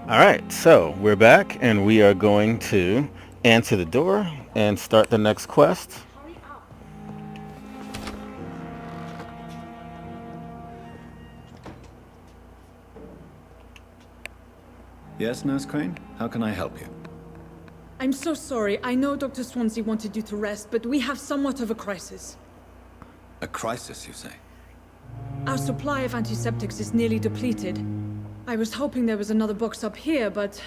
Alright, so we're back and we are going to answer the door and start the next quest. Yes, Nurse Crane? How can I help you? I'm so sorry. I know Dr. Swansea wanted you to rest, but we have somewhat of a crisis. A crisis, you say? Our supply of antiseptics is nearly depleted. I was hoping there was another box up here, but...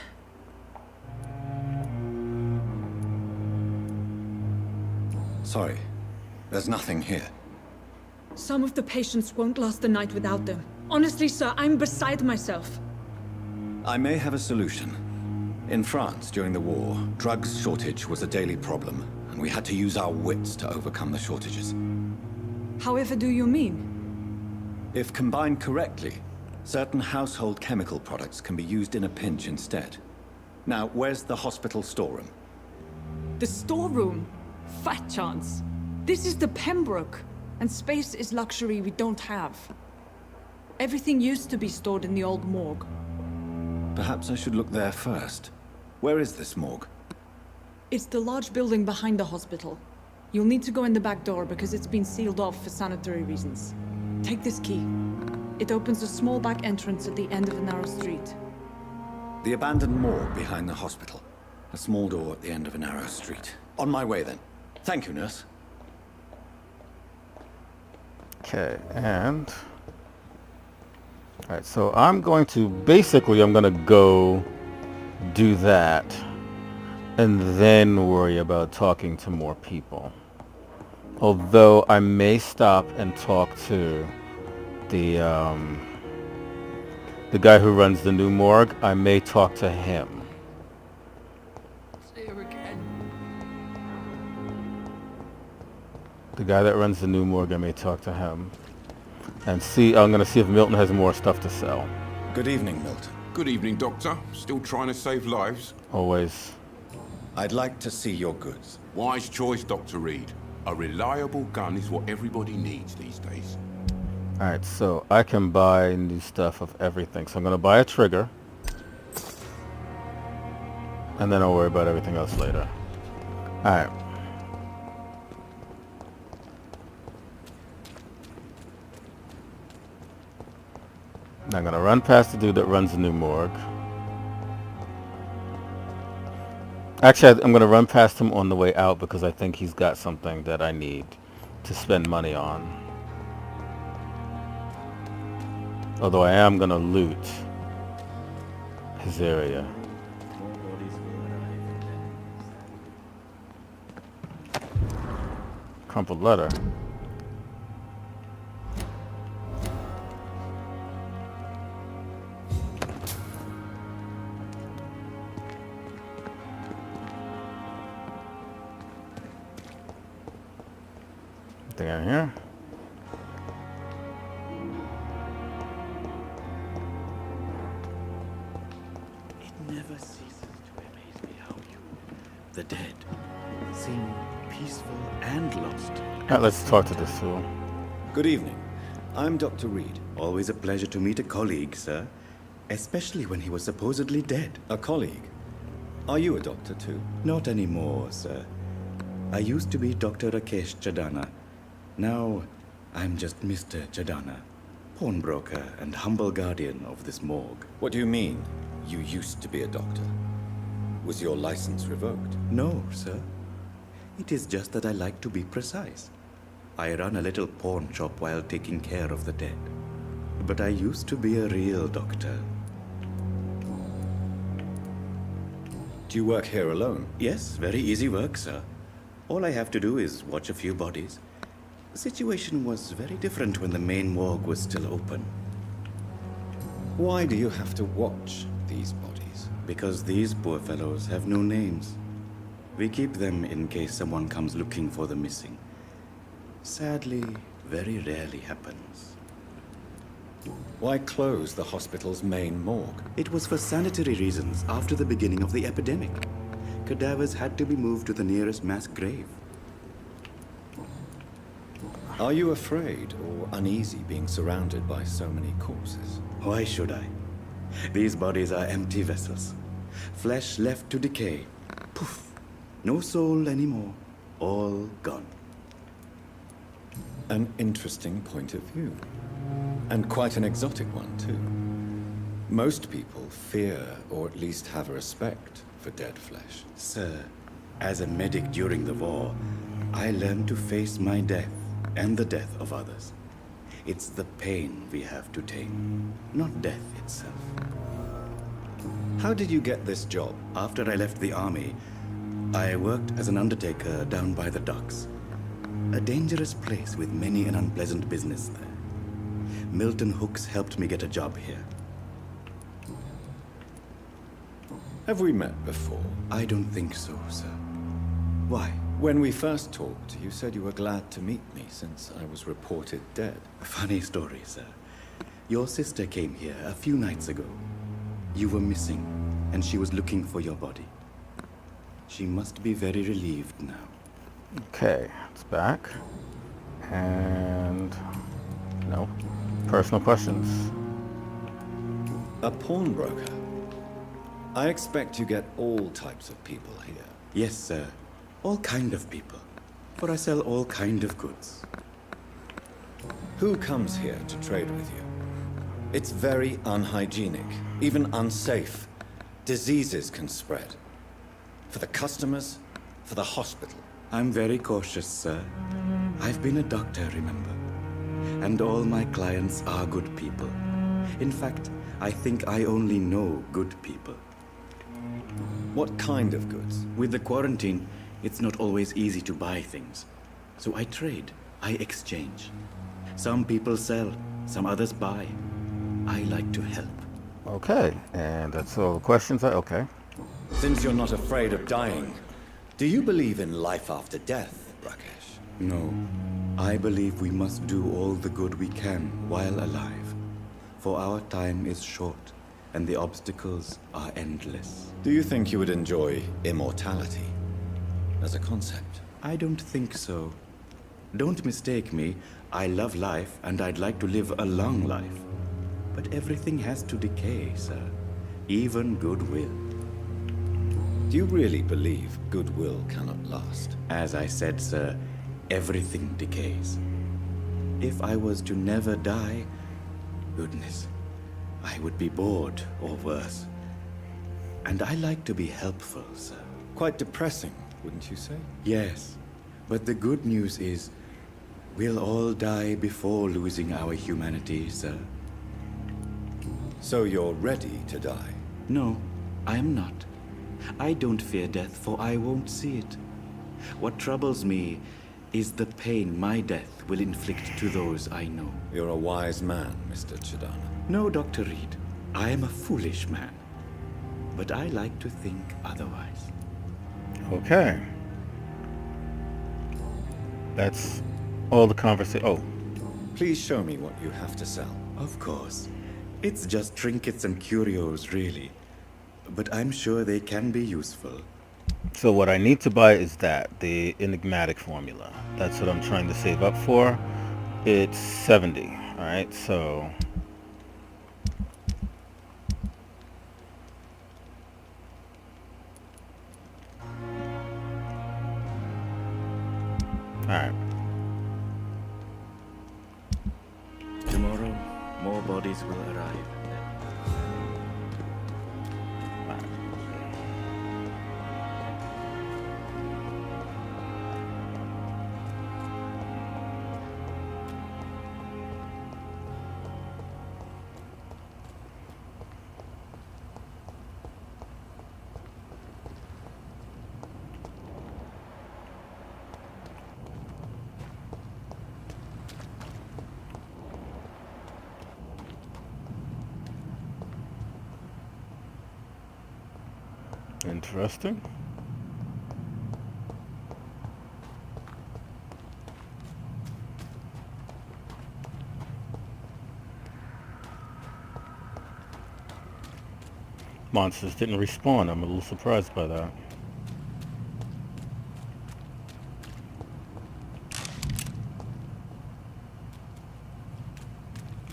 Sorry. There's nothing here. Some of the patients won't last the night without them. Honestly, sir, I'm beside myself. I may have a solution. In France, during the war, drugs shortage was a daily problem, and we had to use our wits to overcome the shortages. However do you mean? If combined correctly, certain household chemical products can be used in a pinch instead. Now, where's the hospital storeroom? The storeroom? Fat chance. This is the Pembroke, and space is luxury we don't have. Everything used to be stored in the Old Morgue. Perhaps I should look there first. Where is this morgue? It's the large building behind the hospital. You'll need to go in the back door because it's been sealed off for sanitary reasons. Take this key. It opens a small back entrance at the end of a narrow street. The abandoned morgue behind the hospital. A small door at the end of a narrow street. On my way then. Thank you, nurse. Okay, and... Alright, so I'm going to go do that and then worry about talking to more people. Although I may stop and talk to the guy who runs the new morgue. I may talk to him. See you again. The guy that runs the new morgue, I may talk to him. And I'm going to see if Milton has more stuff to sell. Good evening, Milton. Good evening, Doctor. Still trying to save lives? Always. I'd like to see your goods. Wise choice, Dr. Reid. A reliable gun is what everybody needs these days. Alright, so I can buy new stuff of everything. So I'm going to buy a trigger. And then I'll worry about everything else later. Alright. Now I'm going to run past the dude that runs the new morgue. Actually, I'm going to run past him on the way out because I think he's got something that I need to spend money on. Although I am going to loot his area. Crumpled letter. Anything in here? It never ceases to amaze me how you, the dead, seem peaceful and lost. Alright, let's talk to this fool. Good evening. I'm Dr. Reid. Always a pleasure to meet a colleague, sir. Especially when he was supposedly dead. A colleague. Are you a doctor too? Not anymore, sir. I used to be Dr. Rakesh Chadana. Now, I'm just Mr. Chadana, pawnbroker and humble guardian of this morgue. What do you mean, you used to be a doctor? Was your license revoked? No, sir. It is just that I like to be precise. I run a little pawn shop while taking care of the dead. But I used to be a real doctor. Do you work here alone? Yes, very easy work, sir. All I have to do is watch a few bodies. The situation was very different when the main morgue was still open. Why do you have to watch these bodies? Because these poor fellows have no names. We keep them in case someone comes looking for the missing. Sadly, very rarely happens. Why close the hospital's main morgue? It was for sanitary reasons after the beginning of the epidemic. Cadavers had to be moved to the nearest mass grave. Are you afraid or uneasy being surrounded by so many corpses? Why should I? These bodies are empty vessels. Flesh left to decay. Poof. No soul anymore. All gone. An interesting point of view. And quite an exotic one, too. Most people fear, or at least have a respect, for dead flesh. Sir, as a medic during the war, I learned to face my death and the death of others. It's the pain we have to tame, not death itself. How did you get this job? After I left the army, I worked as an undertaker down by the docks. A dangerous place with many an unpleasant business there. Milton Hooks helped me get a job here. Have we met before? I don't think so, sir. Why? When we first talked, you said you were glad to meet me since I was reported dead. Funny story, sir. Your sister came here a few nights ago. You were missing, and she was looking for your body. She must be very relieved now. Okay, it's back. And no personal questions. A pawnbroker? I expect you get all types of people here. Yes, sir. All kind of people. For I sell all kind of goods. Who comes here to trade with you? It's very unhygienic, even unsafe. Diseases can spread. For the customers, for the hospital. I'm very cautious, sir. I've been a doctor, remember? And all my clients are good people. In fact, I think I only know good people. What kind of goods? With the quarantine, it's not always easy to buy things. So I trade, I exchange. Some people sell, some others buy. I like to help. Okay, and that's all the questions. Okay. Since you're not afraid of dying, do you believe in life after death, Rakesh? No, I believe we must do all the good we can while alive. For our time is short, and the obstacles are endless. Do you think you would enjoy immortality as a concept? I don't think so. Don't mistake me. I love life, and I'd like to live a long life. But everything has to decay, sir. Even goodwill. Do you really believe goodwill cannot last? As I said, sir, everything decays. If I was to never die, goodness, I would be bored or worse. And I like to be helpful, sir. Quite depressing, wouldn't you say? Yes, but the good news is, we'll all die before losing our humanity, sir. So you're ready to die? No, I am not. I don't fear death, for I won't see it. What troubles me is the pain my death will inflict to those I know. You're a wise man, Mr. Chidana. No, Dr. Reid. I am a foolish man. But I like to think otherwise. Okay. That's all the conversation. Oh, Please show me what you have to sell. Of course. It's just trinkets and curios, really. But I'm sure they can be useful. so what I need to buy is the enigmatic formula. That's what I'm trying to save up for. It's 70. All right, so all right. Tomorrow, more bodies will arrive. Interesting. Monsters didn't respawn. I'm a little surprised by that.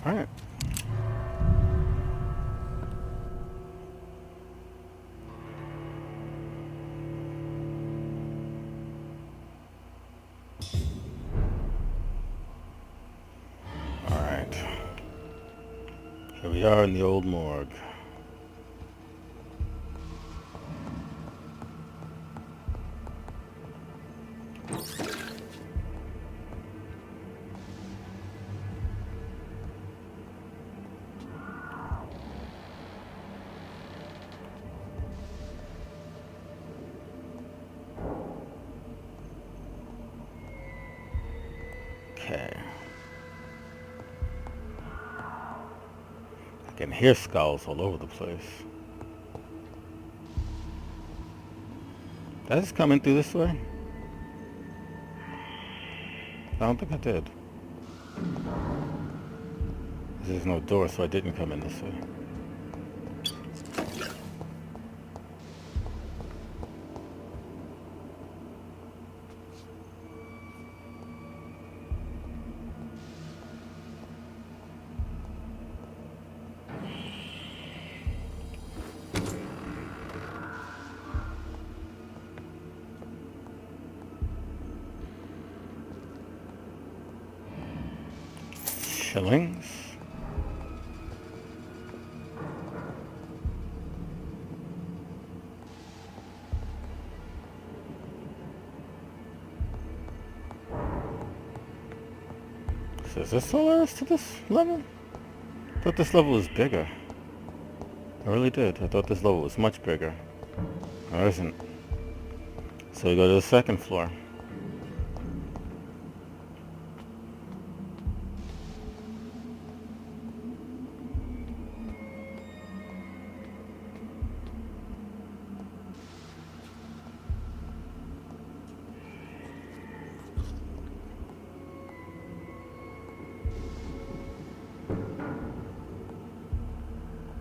Alright. we are in the Old Morgue. Okay. I can hear skulls all over the place. Did I just come in through this way? I don't think I did. There's no door, so I didn't come in this way. Shillings. So is this all there is to this level? I thought this level was bigger. I really did. I thought this level was much bigger. Or isn't. So we go to the second floor.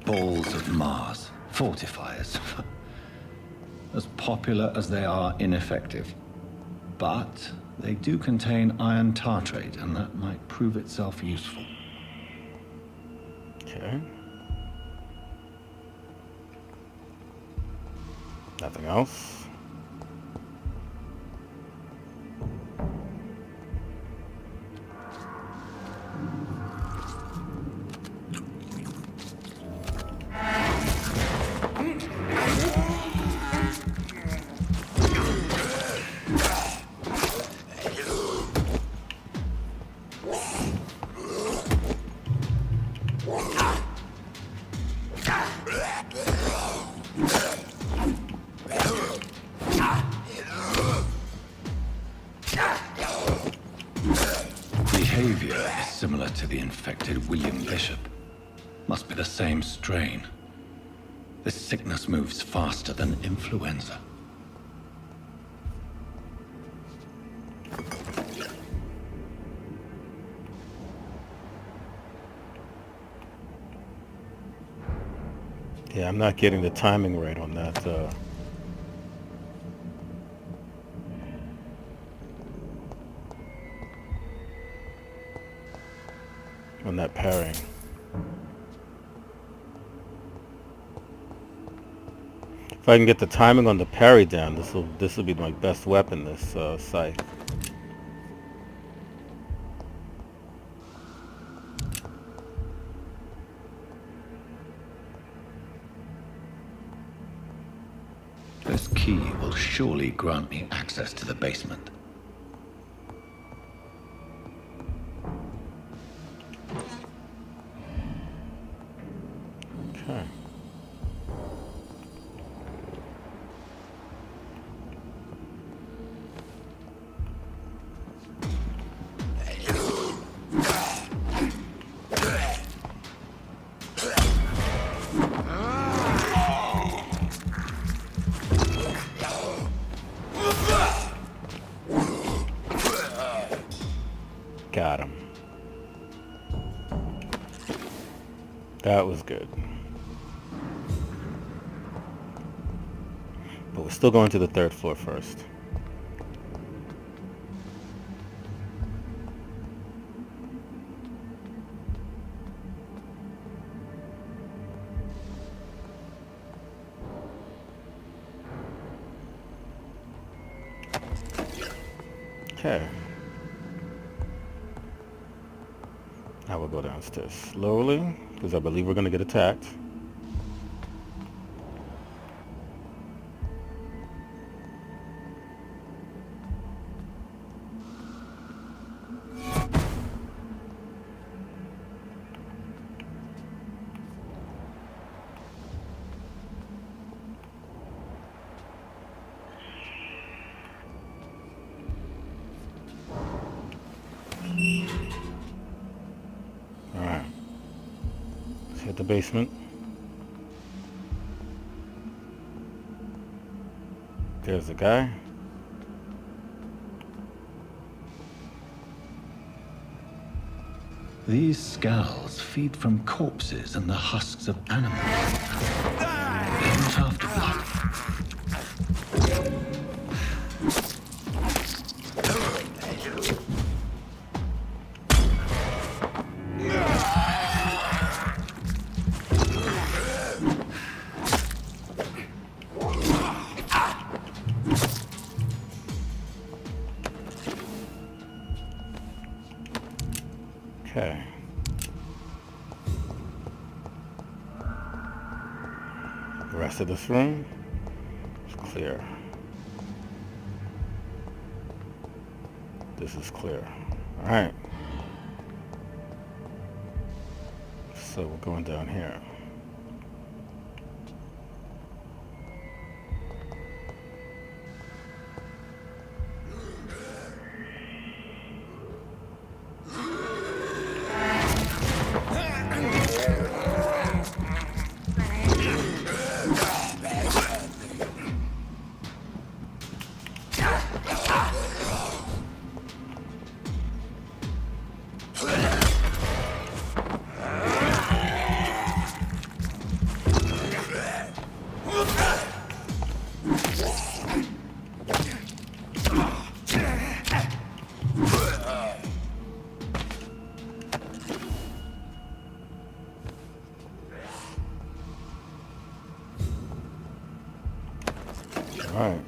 Balls of Mars. Fortifiers. As popular as they are ineffective. But they do contain iron tartrate, and that might prove itself useful. Okay. Nothing else. Behavior is similar to the infected William Bishop. Must be the same strain. This sickness moves faster than influenza. Yeah, I'm not getting the timing right on that. On that parrying. If I can get the timing on the parry down, this will be my best weapon. This scythe. This key will surely grant me access to the basement. Okay. Got him. That was good. But we're still going to the third floor first. Okay. Now we'll go downstairs slowly. because I believe we're going to get attacked. Alright. Let's hit the basement. There's the guy. These skulls feed from corpses and the husks of animals. They're not after blood. Okay. The rest of this room is clear. This is clear. All right. So we're going down here. Alright.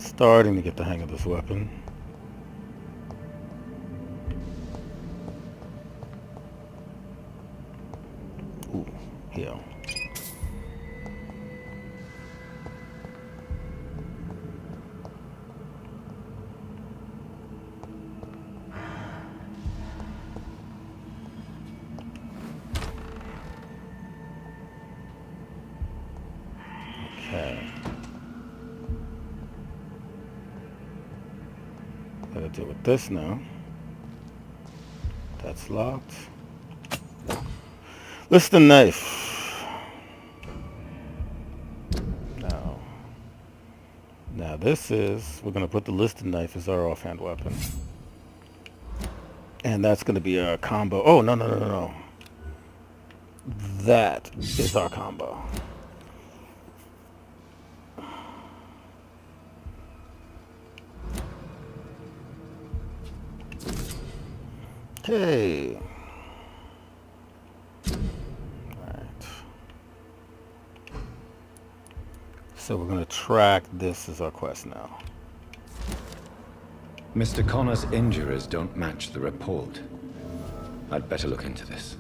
Starting to get the hang of this weapon. Ooh, heal. Okay. Gotta deal with this now. That's locked. Listen, knife. Now this is, we're gonna put the listed knife as our offhand weapon. And that's gonna be our combo. Oh, no. That is our combo. Okay. Alright. So we're going to track this as our quest now. Mr. Connor's injuries don't match the report. I'd better look into this.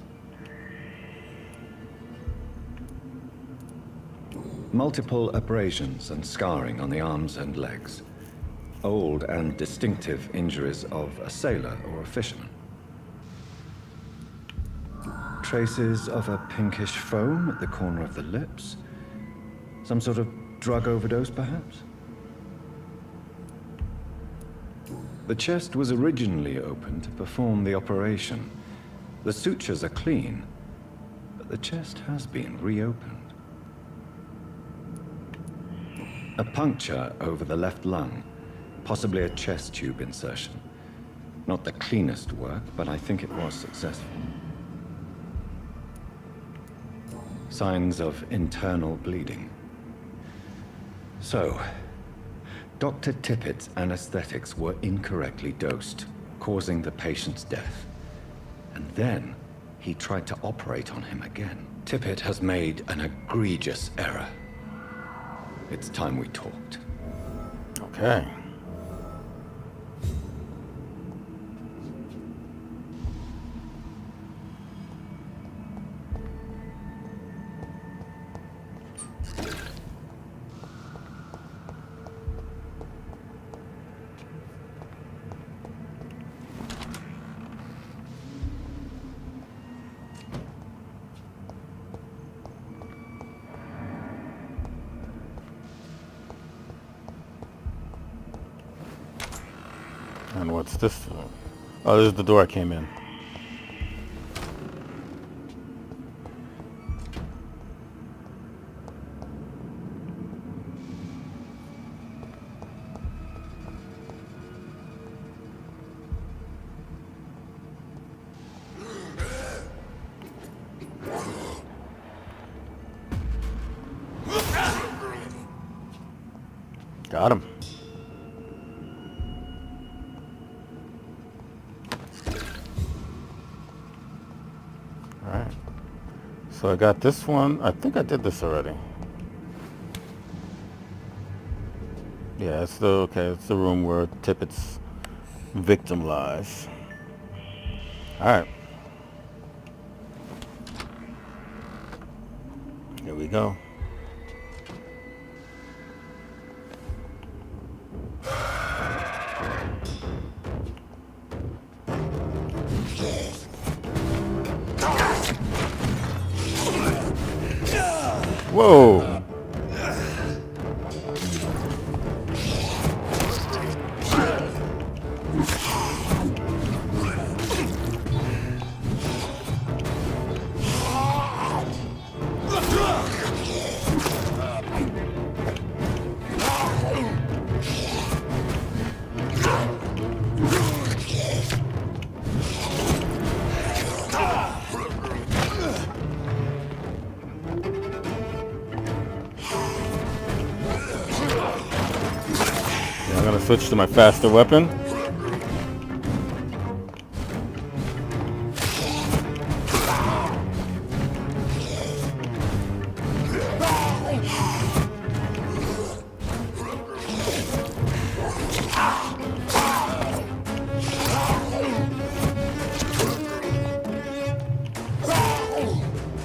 Multiple abrasions and scarring on the arms and legs. Old and distinctive injuries of a sailor or a fisherman. Traces of a pinkish foam at the corner of the lips. Some sort of drug overdose, perhaps? The chest was originally opened to perform the operation. The sutures are clean, but the chest has been reopened. A puncture over the left lung, possibly a chest tube insertion. Not the cleanest work, but I think it was successful. Signs of internal bleeding. So, Dr. Tippett's anesthetics were incorrectly dosed, causing the patient's death. And then, he tried to operate on him again. Tippett has made an egregious error. It's time we talked. Okay. What's this? Oh, this is the door I came in. Got him. Alright. So I got this one. I think I did this already. Yeah, it's it's the room where Tippett's victim lies. Alright. Here we go. Whoa! I'm gonna switch to my faster weapon.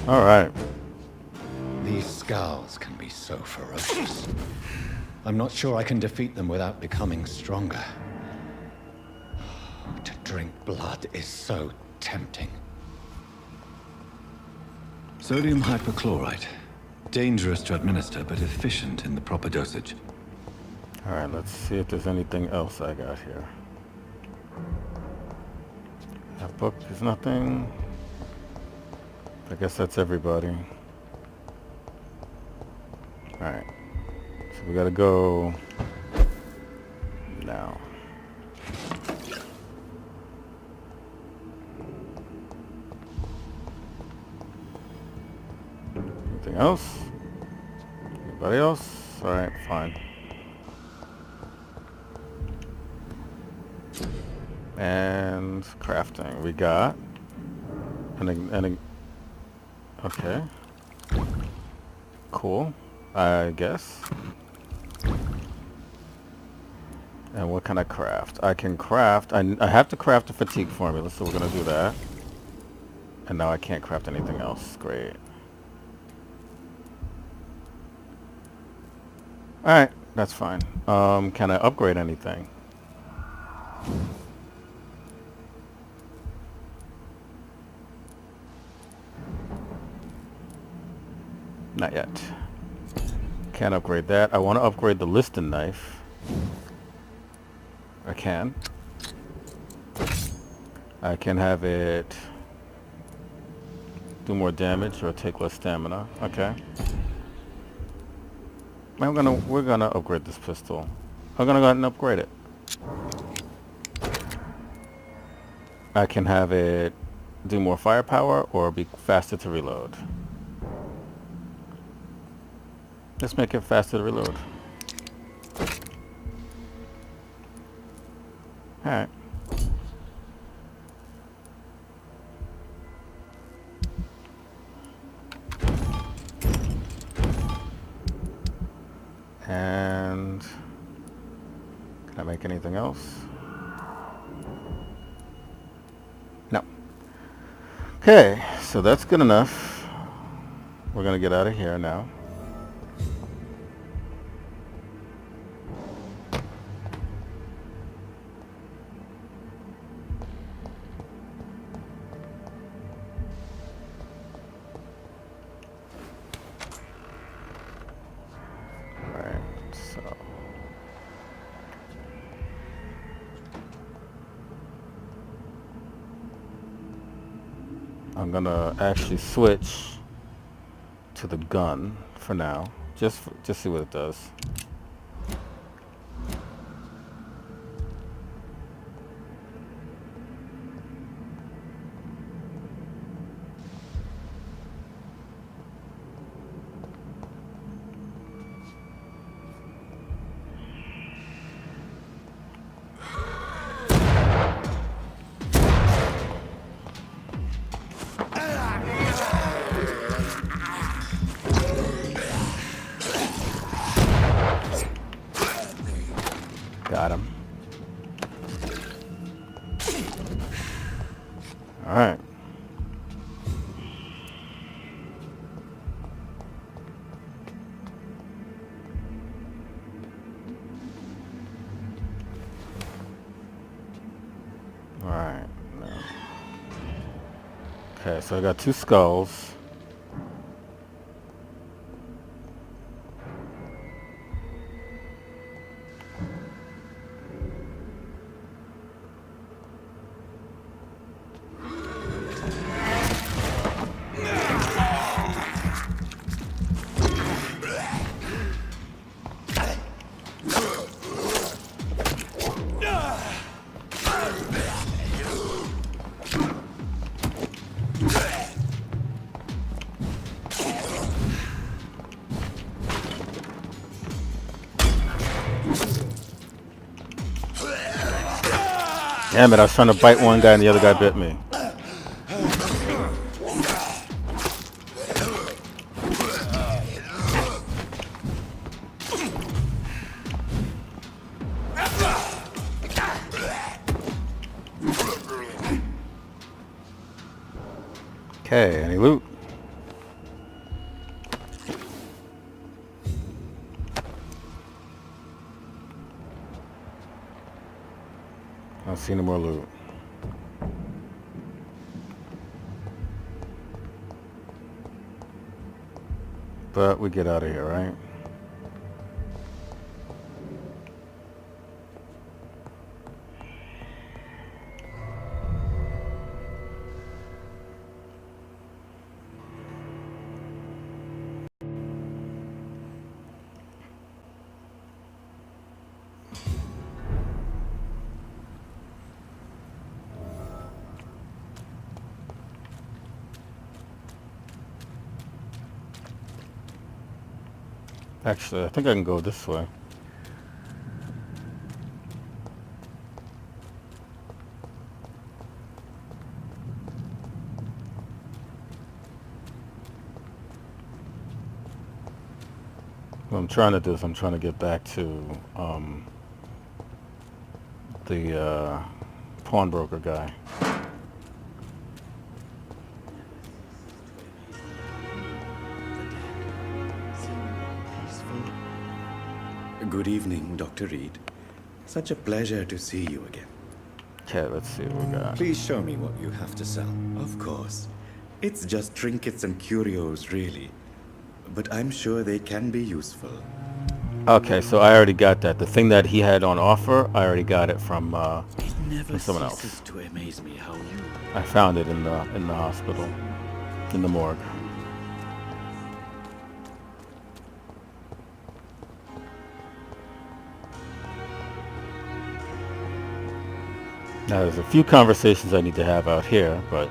All right. These scowls can be so ferocious. I'm not sure I can defeat them without becoming stronger. To drink blood is so tempting. Sodium hypochlorite. Dangerous to administer, but efficient in the proper dosage. All right, let's see if there's anything else I got here. That book is nothing. I guess that's everybody. All right. So we gotta go now. Anything else? Anybody else? All right, fine. And crafting. We got okay. Cool. I guess. And what can I craft? I can craft... I have to craft a fatigue formula, so we're going to do that. And now I can't craft anything else. Great. Alright, that's fine. Can I upgrade anything? Not yet. Can't upgrade that. I want to upgrade the liston knife. I can. I can have it do more damage or take less stamina. Okay. We're gonna upgrade this pistol. I'm gonna go ahead and upgrade it. I can have it do more firepower or be faster to reload. Let's make it faster to reload. Alright. And can I make anything else? No. Okay, so that's good enough. We're gonna get out of here now. I'm gonna actually switch to the gun for now. Just see what it does. Got him. All right. All right. No. Okay, so I got 2 skulls. Damn it, I was trying to bite one guy and the other guy bit me. Okay, any loot? I don't see any more loot. But we get out of here, right? Actually, I think I can go this way. What I'm trying to do is I'm trying to get back to the pawnbroker guy. Good evening, Dr. Reid. Such a pleasure to see you again. Okay, let's see what we got. Please show me what you have to sell. Of course. It's just trinkets and curios, really. But I'm sure they can be useful. Okay, so I already got that. The thing that he had on offer, I already got it from someone else. Ceases to amaze me how you... I found it in the hospital, in the morgue. Now, there's a few conversations I need to have out here, but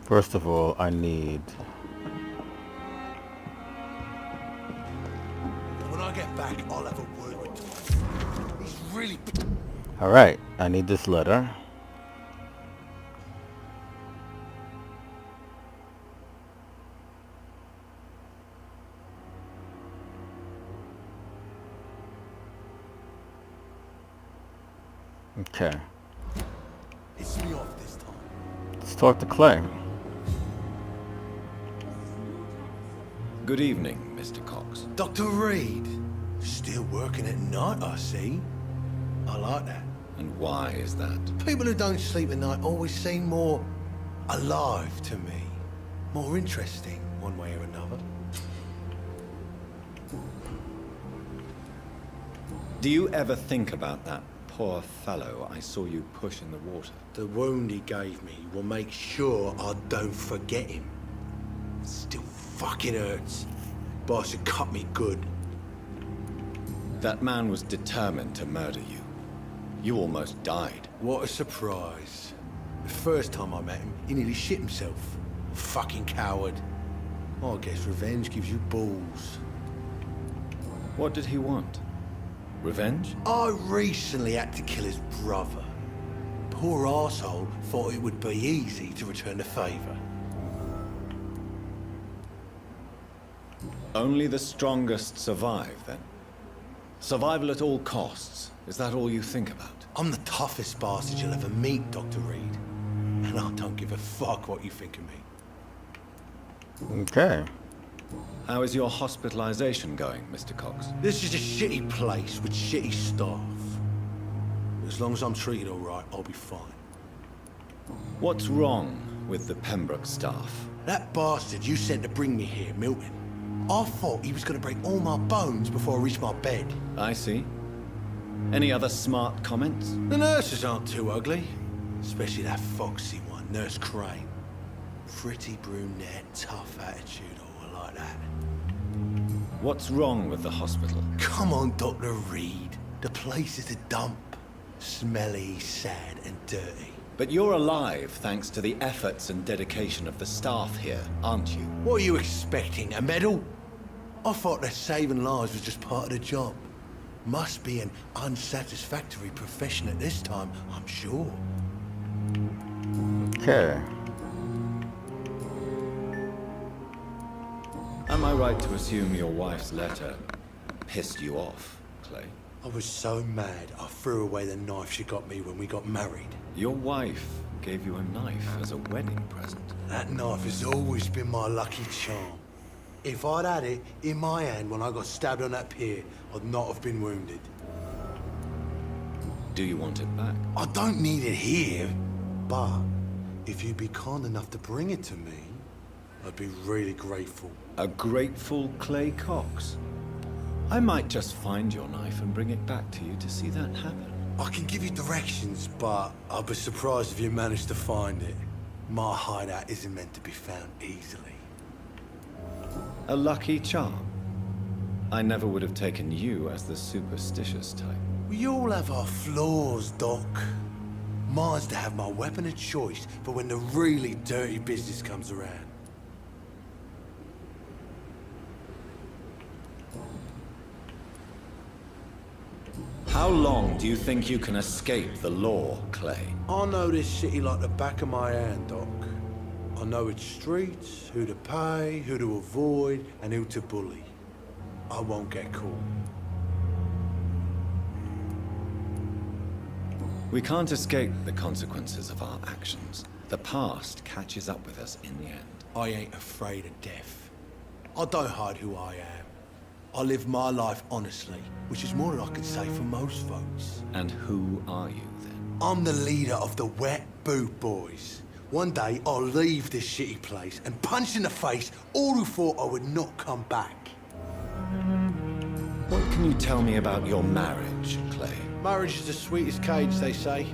first of all, I need... When I get back, I'll have a word with Dwight. He's really... All right, I need this letter. Okay. It's me off this time. Let's talk to Clay. Good evening, Mr. Cox. Dr. Reid. Still working at night, I see. I like that. And why is that? People who don't sleep at night always seem more alive to me. More interesting, one way or another. Do you ever think about that poor fellow I saw you push in the water? The wound he gave me will make sure I don't forget him. Still fucking hurts. Boss had cut me good. That man was determined to murder you. You almost died. What a surprise. The first time I met him, he nearly shit himself. Fucking coward. I guess revenge gives you balls. What did he want? Revenge? I recently had to kill his brother. Poor arsehole thought it would be easy to return the favor. Only the strongest survive, then? Survival at all costs. Is that all you think about? I'm the toughest bastard you'll ever meet, Dr. Reid. And I don't give a fuck what you think of me. Okay. How is your hospitalization going, Mr. Cox? This is a shitty place with shitty staff. As long as I'm treated all right, I'll be fine. What's wrong with the Pembroke staff? That bastard you sent to bring me here, Milton, I thought he was going to break all my bones before I reached my bed. I see. Any other smart comments? The nurses aren't too ugly. Especially that foxy one, Nurse Crane. Pretty brunette, tough attitude, all like that. What's wrong with the hospital? Come on, Dr. Reid. The place is a dump. Smelly, sad, and dirty. But you're alive thanks to the efforts and dedication of the staff here, aren't you? What are you expecting, a medal? I thought that saving lives was just part of the job. Must be an unsatisfactory profession at this time, I'm sure. Okay. Am I right to assume your wife's letter pissed you off, Clay? I was so mad I threw away the knife she got me when we got married. Your wife gave you a knife as a wedding present. That knife has always been my lucky charm. If I'd had it in my hand when I got stabbed on that pier, I'd not have been wounded. Do you want it back? I don't need it here, but if you'd be kind enough to bring it to me, I'd be really grateful. A grateful Clay Cox? I might just find your knife and bring it back to you to see that happen. I can give you directions, but I'd be surprised if you managed to find it. My hideout isn't meant to be found easily. A lucky charm? I never would have taken you as the superstitious type. We all have our flaws, Doc. Mine's to have my weapon of choice for when the really dirty business comes around. How long do you think you can escape the law, Clay? I know this city like the back of my hand, Doc. I know its streets, who to pay, who to avoid, and who to bully. I won't get caught. We can't escape the consequences of our actions. The past catches up with us in the end. I ain't afraid of death. I don't hide who I am. I live my life honestly, which is more than I can say for most folks. And who are you, then? I'm the leader of the Wet Boot Boys. One day, I'll leave this shitty place and punch in the face all who thought I would not come back. What can you tell me about your marriage, Clay? Marriage is the sweetest cage, they say.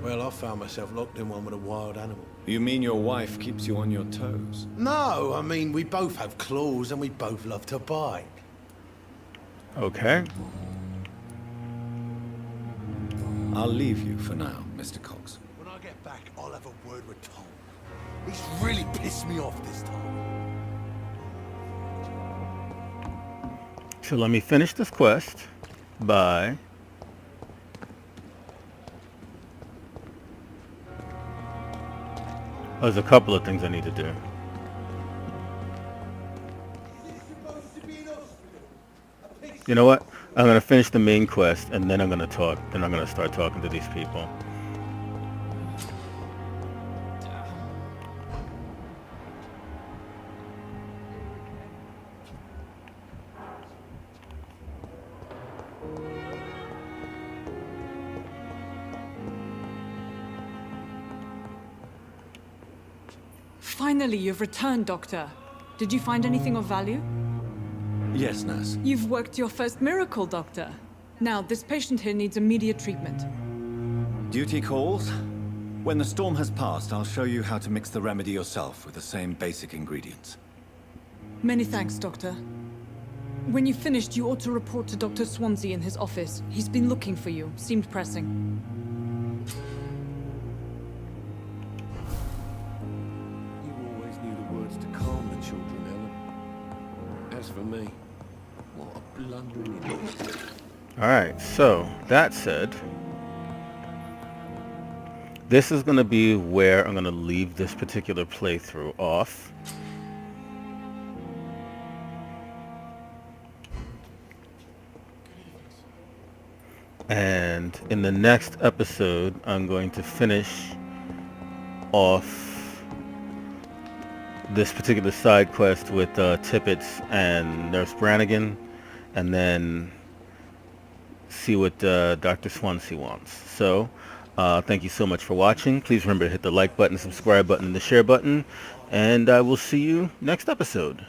Well, I found myself locked in one with a wild animal. You mean your wife keeps you on your toes? No, I mean, we both have claws and we both love to bite. Okay. I'll leave you for now, Mr. Cox. When I get back, I'll have a word with Tom. He's really pissed me off this time. So let me finish this quest by there's a couple of things I need to do. You know what? I'm going to finish the main quest and then I'm going to talk. Then I'm going to start talking to these people. Finally, you've returned, Doctor. Did you find anything of value? Yes, nurse. You've worked your first miracle, Doctor. Now, this patient here needs immediate treatment. Duty calls? When the storm has passed, I'll show you how to mix the remedy yourself with the same basic ingredients. Many thanks, Doctor. When you've finished, you ought to report to Dr. Swansea in his office. He's been looking for you. Seemed pressing. You always knew the words to calm the children, Ellen. As for me, what a blundering idiot. Alright, so that said, this is going to be where I'm going to leave this particular playthrough off. And in the next episode, I'm going to finish off this particular side quest with Tippets and Nurse Brannigan, and then see what Dr. Swansea wants. So, thank you so much for watching. Please remember to hit the like button, subscribe button, and the share button, and I will see you next episode.